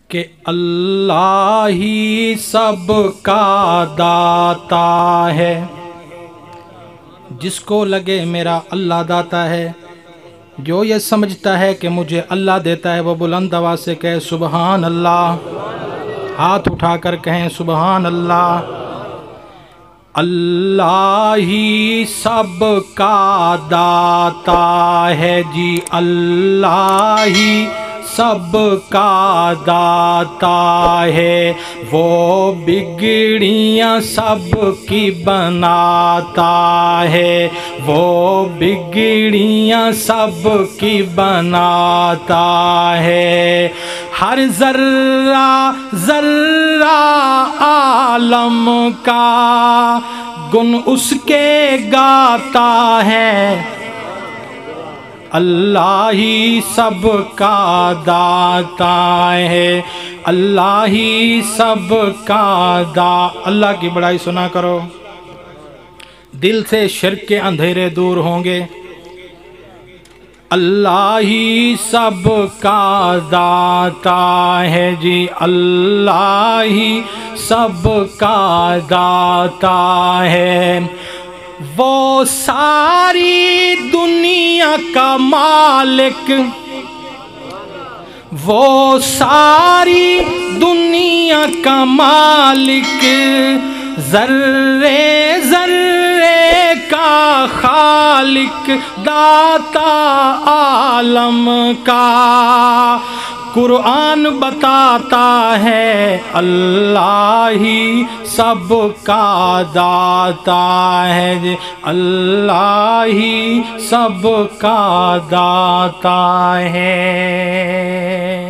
کہ اللہ ہی سب کا داتا ہے۔ جس کو لگے میرا اللہ داتا ہے، جو یہ سمجھتا ہے کہ مجھے اللہ دیتا ہے، وہ بلند آواز سے کہے سبحان اللہ، ہاتھ اٹھا کر کہیں سبحان اللہ۔ اللہ ہی سب کا داتا ہے جی، اللہ ہی سب کا داتا ہے، وہ بگڑیاں سب کی بناتا ہے، وہ بگڑیاں سب کی بناتا ہے۔ ہر ذرہ ذرہ عالم کا گن اس کے گاتا ہے، اللہ ہی سب کا داتا ہے، اللہ ہی سب کا اللہ کی بڑائی سنا کرو۔ دل سے شرک کے اندھیرے دور ہوں گے۔ اللہ ہی سب کا داتا ہے جی، اللہ ہی سب کا داتا ہے، وہ ساری دنیا کا مالک، وہ ساری دنیا کا مالک، ذرے ذرے کا خالق، داتا عالم کا۔ قرآن بتاتا ہے اللہ ہی سب کا داتا ہے، اللہ ہی سب کا داتا ہے۔